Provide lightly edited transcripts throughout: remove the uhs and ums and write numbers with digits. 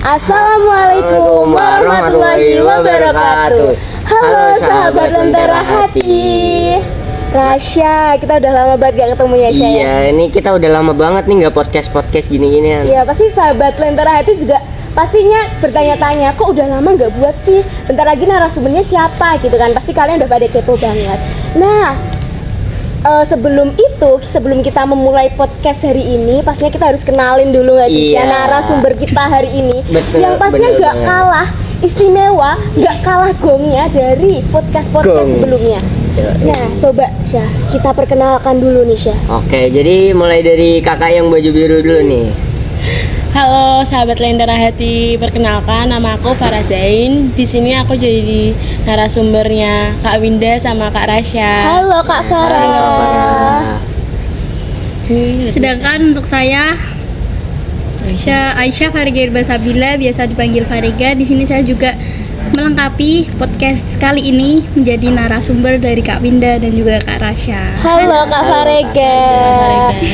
Assalamualaikum warahmatullahi wabarakatuh. Halo sahabat Lentera Hati. Rasya, kita udah lama banget gak ketemu ya, Syah? Iya, ini kita udah lama banget nih gak podcast gini-ginian. Iya, pasti sahabat Lentera Hati juga pastinya bertanya-tanya, kok udah lama gak buat sih? Bentar lagi narasumbernya siapa gitu kan? Pasti kalian udah pada kepo banget. Nah, sebelum kita memulai podcast hari ini, pastinya kita harus kenalin dulu nggak sih, Iya. narasumber kita hari ini. Betul, yang pastinya bener nggak banget. kalah istimewa, nggak kalah gongnya dari podcast Gong. sebelumnya. Nah, coba Syah, kita perkenalkan dulu nih Syah. Oke, jadi mulai dari kakak yang baju biru dulu nih. Halo sahabat Lentera Hati, perkenalkan nama aku Farah Zain. Di sini aku jadi narasumbernya Kak Winda sama Kak Rasya. Halo Kak Farah. Sedangkan untuk saya Aisyah Fariga Irbasabila, biasa dipanggil Fariga. Di sini saya juga melengkapi podcast kali ini menjadi narasumber dari Kak Winda dan juga Kak Rasya. Halo Kak Farega.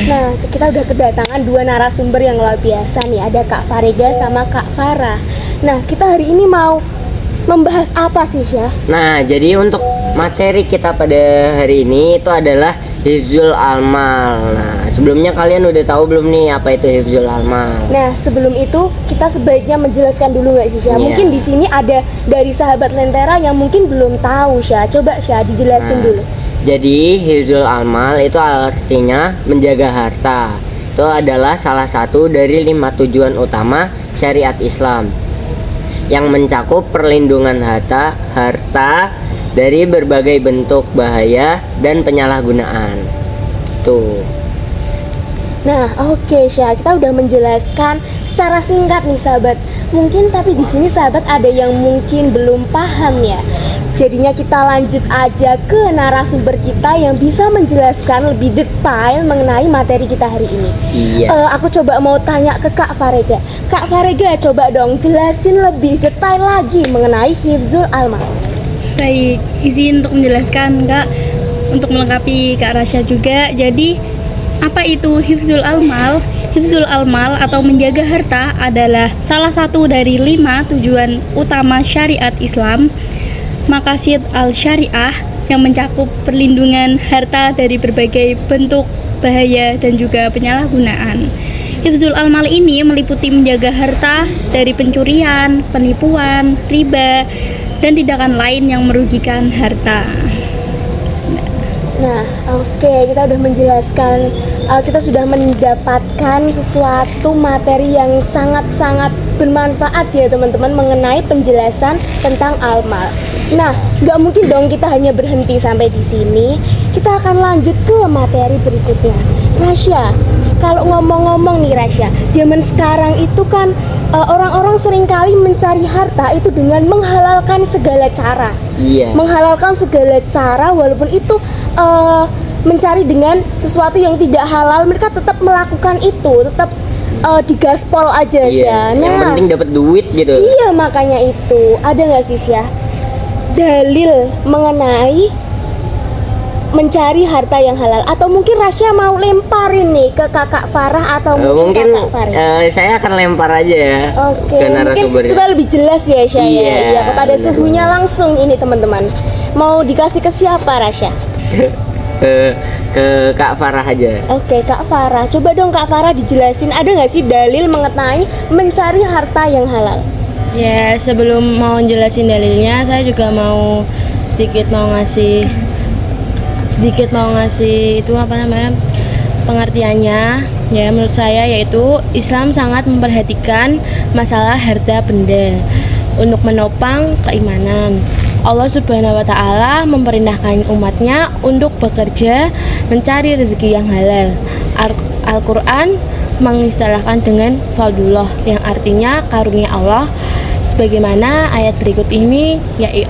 Nah, kita udah kedatangan dua narasumber yang luar biasa nih. Ada Kak Farega sama Kak Farah. Nah, kita hari ini mau membahas apa sih, Syah? Nah, jadi untuk materi kita pada hari ini itu adalah Hifzul Almal. Nah, sebelumnya kalian udah tahu belum nih apa itu Hifzul Almal? Nah, sebelum itu kita sebaiknya menjelaskan dulu nggak sih, Syah? Iya. Mungkin di sini ada dari sahabat Lentera yang mungkin belum tahu, Syah. Coba Syah dijelasin dulu. Jadi Hifzul Almal itu artinya menjaga harta. Itu adalah salah satu dari 5 tujuan utama syariat Islam yang mencakup perlindungan harta dari berbagai bentuk bahaya dan penyalahgunaan. Tuh. Nah, oke Syah, kita udah menjelaskan secara singkat nih sahabat. Mungkin tapi di sini sahabat ada yang mungkin belum paham ya. Jadinya kita lanjut aja ke narasumber kita yang bisa menjelaskan lebih detail mengenai materi kita hari ini. Iya. Aku coba mau tanya ke Kak Farega. Kak Farega, coba dong jelasin lebih detail lagi mengenai Hifzul Almal. Baik, izin untuk menjelaskan Kak, untuk melengkapi Kak Rasya juga. Jadi, apa itu Hifzul Almal? Hifzul Almal atau menjaga harta adalah salah satu dari 5 tujuan utama syariat Islam, Maqasid al-Syariah, yang mencakup perlindungan harta dari berbagai bentuk bahaya dan juga penyalahgunaan. Hifzul Almal ini meliputi menjaga harta dari pencurian, penipuan, riba, dan tindakan lain yang merugikan harta. Nah, oke, kita udah menjelaskan, kita sudah mendapatkan sesuatu materi yang sangat-sangat bermanfaat ya teman-teman mengenai penjelasan tentang Almal. Nah, nggak mungkin dong kita hanya berhenti sampai di sini. Kita akan lanjut ke materi berikutnya. Rasya, kalau ngomong-ngomong nih Rasya, zaman sekarang itu kan orang-orang seringkali mencari harta itu dengan menghalalkan segala cara. Iya. Menghalalkan segala cara walaupun itu mencari dengan sesuatu yang tidak halal, mereka tetap melakukan itu, tetap digaspol aja Iya. Syah. Yang Nah, penting dapat duit gitu. iya makanya itu. Ada nggak sih Syah dalil mengenai mencari harta yang halal? Atau mungkin Rasya mau lemparin nih ke Kakak Farah atau Mungkin Kakak Farah? saya akan lempar aja ya Oke, ke mungkin narasumbernya. supaya lebih jelas ya Syah ya. Iya, Iya, kepada benar. suhunya langsung ini teman-teman. Mau dikasih ke siapa Rasya? ke Kak Farah aja. Oke, Kak Farah. Coba dong Kak Farah dijelasin, ada nggak sih dalil mengenai mencari harta yang halal? Ya, sebelum mau jelasin dalilnya, saya juga mau ngasih itu apa namanya, pengertiannya. Ya, menurut saya yaitu Islam sangat memperhatikan masalah harta benda untuk menopang keimanan. Allah Subhanahu wa Ta'ala memerintahkan umatnya untuk bekerja mencari rezeki yang halal. Al-Quran mengistilahkan dengan fadlullah, yang artinya karunia Allah, sebagaimana ayat berikut ini,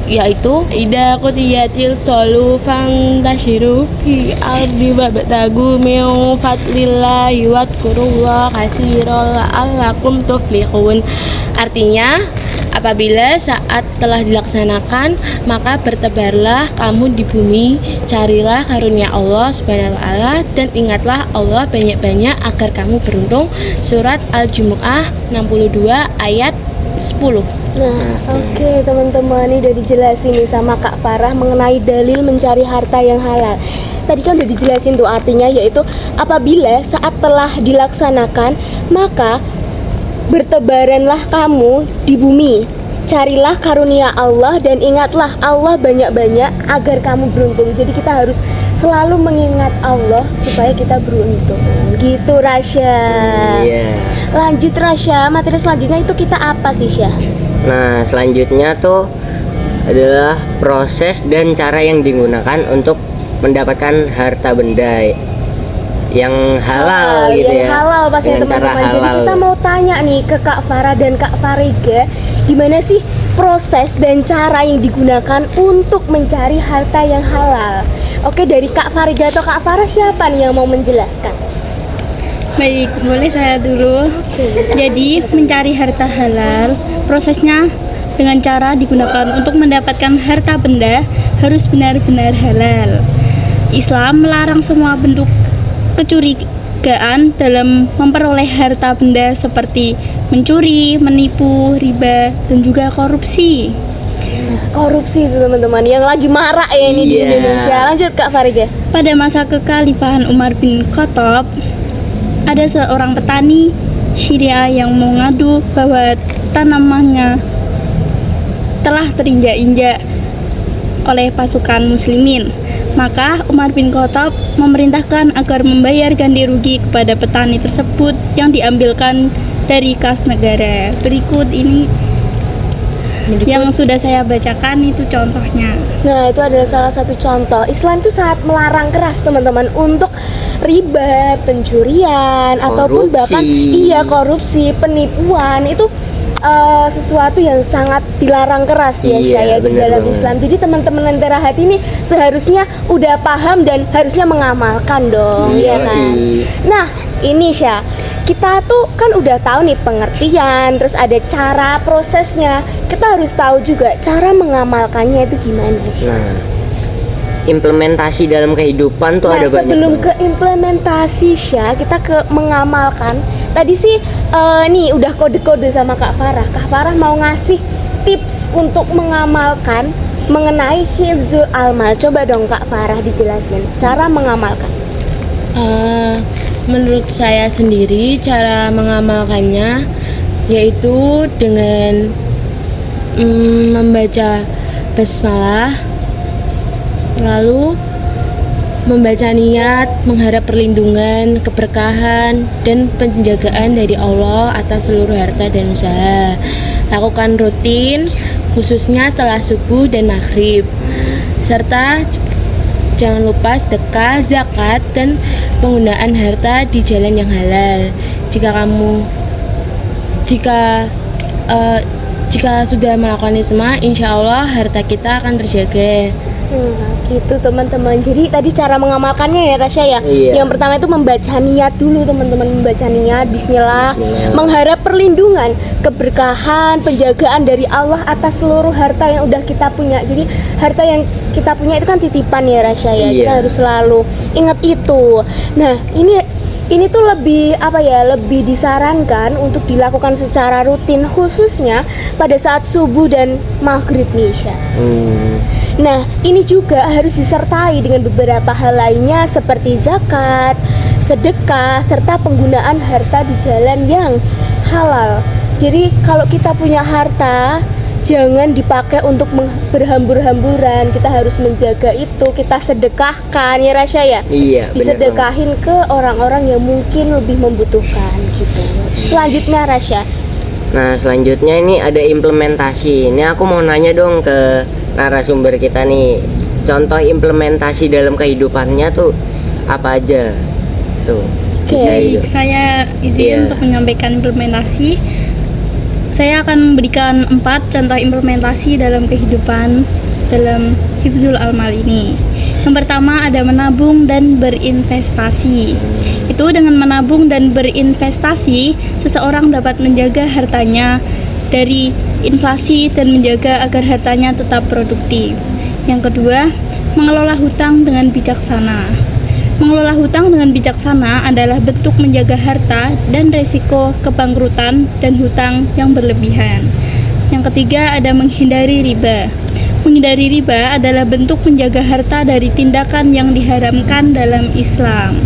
yaitu idza qudiyatil shalu fantashiru fi ardi wabtagu min fadlillahi wadhkurullaha katsiran la'allakum tuflihun. Artinya, apabila saat telah dilaksanakan, maka bertebarlah kamu di bumi, carilah karunia Allah Subhanahu wa Ta'ala, dan ingatlah Allah banyak-banyak agar kamu beruntung. Surat Al-Jumu'ah 62 ayat 10. Nah, oke teman-teman, ini udah dijelasin nih sama Kak Farah mengenai dalil mencari harta yang halal. Tadi kan udah dijelasin tuh artinya, yaitu apabila saat telah dilaksanakan maka bertebaranlah kamu di bumi. Carilah karunia Allah dan ingatlah Allah banyak-banyak agar kamu beruntung. Jadi kita harus selalu mengingat Allah supaya kita beruntung. Gitu Rasya. Iya. Lanjut Rasya, materi selanjutnya itu kita apa sih Syah? Nah, selanjutnya tuh adalah proses dan cara yang digunakan untuk mendapatkan harta benda yang halal gitu yang ya. halal pastinya Dengan cara teman-teman. Jadi halal. kita mau tanya nih ke Kak Farah dan Kak Fariga, gimana sih proses dan cara yang digunakan untuk mencari harta yang halal? Oke, dari Kak Fariga atau Kak Farah, siapa nih yang mau menjelaskan? Baik, boleh saya dulu. Jadi, mencari harta halal, prosesnya dengan cara digunakan untuk mendapatkan harta benda harus benar-benar halal. Islam melarang semua bentuk kecurigaan dalam memperoleh harta benda seperti mencuri, menipu, riba, dan juga korupsi. Korupsi itu teman-teman yang lagi marak ya ini di Iya. Indonesia. Lanjut Kak Fariga. Pada masa kekhalifahan Umar bin Khattab, ada seorang petani Syria yang mengadu bahwa tanamannya telah terinjak-injak oleh pasukan muslimin. Maka Umar bin Khattab memerintahkan agar membayar ganti rugi kepada petani tersebut yang diambilkan dari kas negara. Berikut ini yang sudah saya bacakan itu contohnya. Nah, itu adalah salah satu contoh. Islam itu sangat melarang keras teman-teman untuk riba, pencurian, ataupun bahkan korupsi, penipuan. Itu sesuatu yang sangat dilarang keras ya Iya, Syah, di bener dalam banget. Islam. Jadi teman-teman Lentera Hati ini seharusnya udah paham dan harusnya mengamalkan dong, ya kan? Nah, ini Syah, kita tuh kan udah tahu nih pengertian, terus ada cara prosesnya. Kita harus tahu juga cara mengamalkannya itu gimana, Syah. Nah, implementasi dalam kehidupan tuh Nah, ada banyak sebelum banget. ke implementasi Syah, kita ke mengamalkan. Tadi sih nih udah kode-kode sama Kak Farah. Kak Farah mau ngasih tips untuk mengamalkan mengenai hifzul almal. Coba dong Kak Farah dijelasin cara mengamalkan. Menurut saya sendiri cara mengamalkannya yaitu dengan membaca basmalah, lalu membaca niat, mengharap perlindungan, keberkahan, dan penjagaan dari Allah atas seluruh harta dan usaha. Lakukan rutin, khususnya setelah subuh dan maghrib. Serta jangan lupa sedekah, zakat, dan penggunaan harta di jalan yang halal. Jika sudah melakukan ini semua, insya Allah harta kita akan terjaga. Gitu teman-teman. Jadi tadi cara mengamalkannya ya Rasya ya. Iya. Yang pertama itu membaca niat dulu teman-teman, membaca niat Bismillah, Bismillah. mengharap perlindungan, keberkahan, penjagaan dari Allah atas seluruh harta yang udah kita punya. Jadi harta yang kita punya itu kan titipan ya Rasya ya. Kita Iya. harus selalu ingat itu. Nah, ini tuh lebih disarankan untuk dilakukan secara rutin, khususnya pada saat subuh dan maghrib nih Syah. Nah, ini juga harus disertai dengan beberapa hal lainnya seperti zakat, sedekah, serta penggunaan harta di jalan yang halal. Jadi kalau kita punya harta, jangan dipakai untuk berhambur-hamburan. Kita harus menjaga itu, kita sedekahkan ya Rasya ya. Iya, benar Disedekahin ke orang-orang yang mungkin lebih membutuhkan gitu. Selanjutnya Rasya. Nah, selanjutnya ini ada implementasi. Ini aku mau nanya dong ke narasumber kita nih. Contoh implementasi dalam kehidupannya tuh apa aja? Tuh. Oke. bisa Baik, itu. saya izin Iya. untuk menyampaikan implementasi. Saya akan memberikan 4 contoh implementasi dalam kehidupan dalam hifzul almal ini. Yang pertama ada menabung dan berinvestasi. Itu dengan menabung dan berinvestasi, seseorang dapat menjaga hartanya dari inflasi dan menjaga agar hartanya tetap produktif. Yang kedua, mengelola hutang dengan bijaksana. Mengelola hutang dengan bijaksana adalah bentuk menjaga harta dan resiko kebangkrutan dan hutang yang berlebihan. Yang ketiga ada menghindari riba. Menghindari riba adalah bentuk menjaga harta dari tindakan yang diharamkan dalam Islam.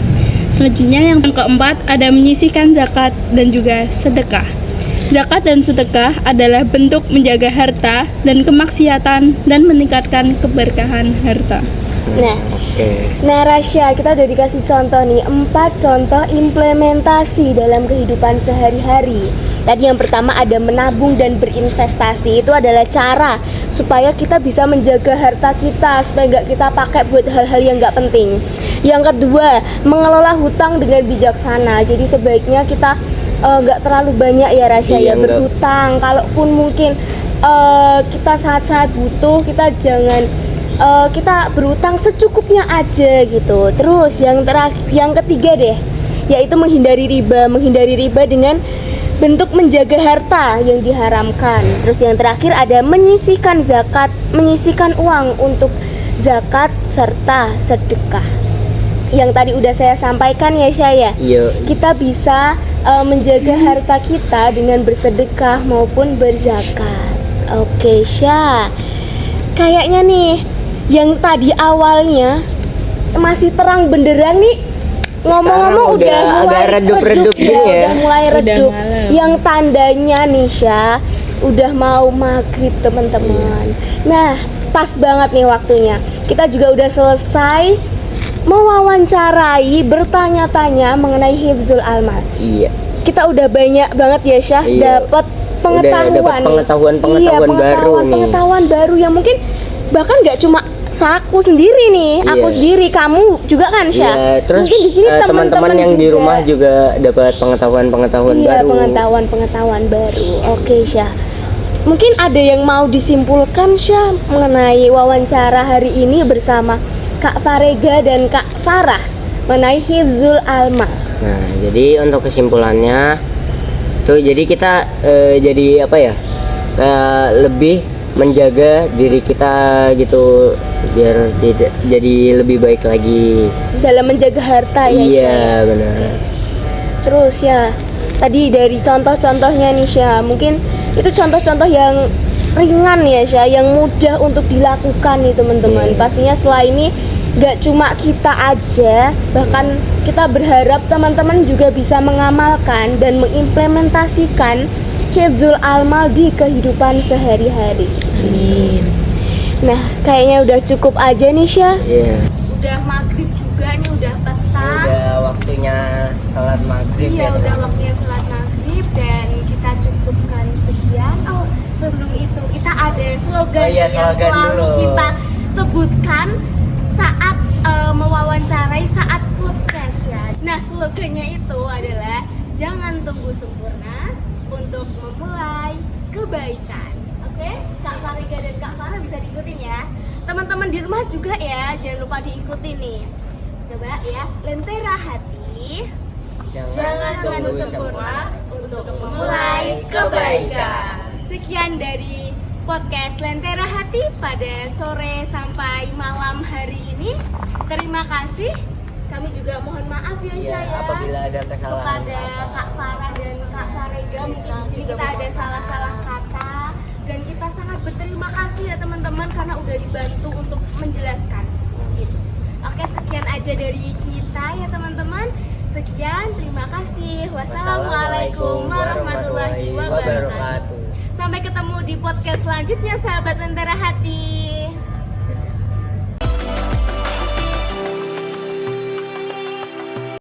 Selanjutnya yang keempat ada menyisihkan zakat dan juga sedekah. Zakat dan sedekah adalah bentuk menjaga harta dan kemaksiatan dan meningkatkan keberkahan harta. Nah, Oke. Nah Rasya, kita udah dikasih contoh nih 4 contoh implementasi dalam kehidupan sehari-hari. Tadi yang pertama ada menabung dan berinvestasi. Itu adalah cara supaya kita bisa menjaga harta kita, supaya nggak kita pakai buat hal-hal yang nggak penting. Yang kedua, mengelola hutang dengan bijaksana. Jadi sebaiknya kita nggak terlalu banyak ya Rasya Iya, ya nggak. berhutang. Kalaupun mungkin kita saat-saat butuh, kita jangan kita berutang secukupnya aja gitu. Terus yang ketiga deh, yaitu menghindari riba. Menghindari riba dengan bentuk menjaga harta yang diharamkan. Terus yang terakhir ada menyisihkan zakat, menyisihkan uang untuk zakat serta sedekah. Yang tadi udah saya sampaikan ya Syaya. Iya. Kita bisa menjaga harta kita dengan bersedekah maupun berzakat. Oke, Syah. Kayaknya nih yang tadi awalnya masih terang benderang nih, ngomong-ngomong Sekarang udah mulai agak redup-redup gini ya. udah mulai Udah redup. malam. Yang tandanya nih Syah, udah mau maghrib teman-teman. Nah, pas banget nih waktunya. Kita juga udah selesai mewawancarai, bertanya-tanya mengenai hifzul almal. Iya. Kita udah banyak banget ya Syah Iya. dapat Udah pengetahuan. dapat pengetahuan-pengetahuan Iya, baru nih. pengetahuan baru yang mungkin bahkan nggak cuma aku sendiri nih, Iya. aku sendiri, kamu juga kan Syah. Iya, terus mungkin di sini teman-teman yang di rumah juga dapat pengetahuan-pengetahuan iya, baru. pengetahuan baru. Oke Syah. Mungkin ada yang mau disimpulkan Syah mengenai wawancara hari ini bersama Kak Farega dan Kak Farah mengenai hifzul almal. Nah, jadi untuk kesimpulannya tuh, jadi kita jadi apa ya? Lebih menjaga diri kita gitu biar tidak jadi lebih baik lagi. Dalam menjaga harta ya Syah. Iya, benar. Terus ya, tadi dari contoh-contohnya nih Syah, mungkin itu contoh-contoh yang ringan ya Syah, yang mudah untuk dilakukan nih teman-teman. Pastinya setelah ini gak cuma kita aja, bahkan kita berharap teman-teman juga bisa mengamalkan dan mengimplementasikan hifzul almal di kehidupan sehari-hari. Nah, kayaknya udah cukup aja nih Syah. Iya. Udah maghrib juga nih, udah petang. Udah waktunya salat maghrib Iya, ya. udah waktunya sholat maghrib dan kita cukupkan sekian. Oh, sebelum itu kita ada slogan Oh iya, yang slogan selalu dulu. kita sebutkan saat mewawancarai, saat podcast ya. Nah, slogannya itu adalah jangan tunggu sempurna untuk memulai kebaikan. Oke, Kak Farega dan Kak Farah bisa diikutin ya. Teman-teman di rumah juga ya, jangan lupa diikuti nih. Coba ya, lentera hati. Jangan tunggu sempurna untuk memulai kebaikan. Sekian dari podcast Lentera Hati pada sore sampai malam hari ini. Terima kasih. Kami juga mohon maaf ya Iya, Syah ya. apabila ada kesalahan Kepada Kak Farah dan Kak Farega, mungkin di sini kita ada salah-salah kata dan kita sangat berterima kasih ya teman-teman karena udah dibantu untuk menjelaskan. Gitu. Oke, sekian aja dari kita ya teman-teman. Sekian, terima kasih. Wassalamualaikum warahmatullahi wabarakatuh. Sampai ketemu di podcast selanjutnya sahabat Lentera Hati.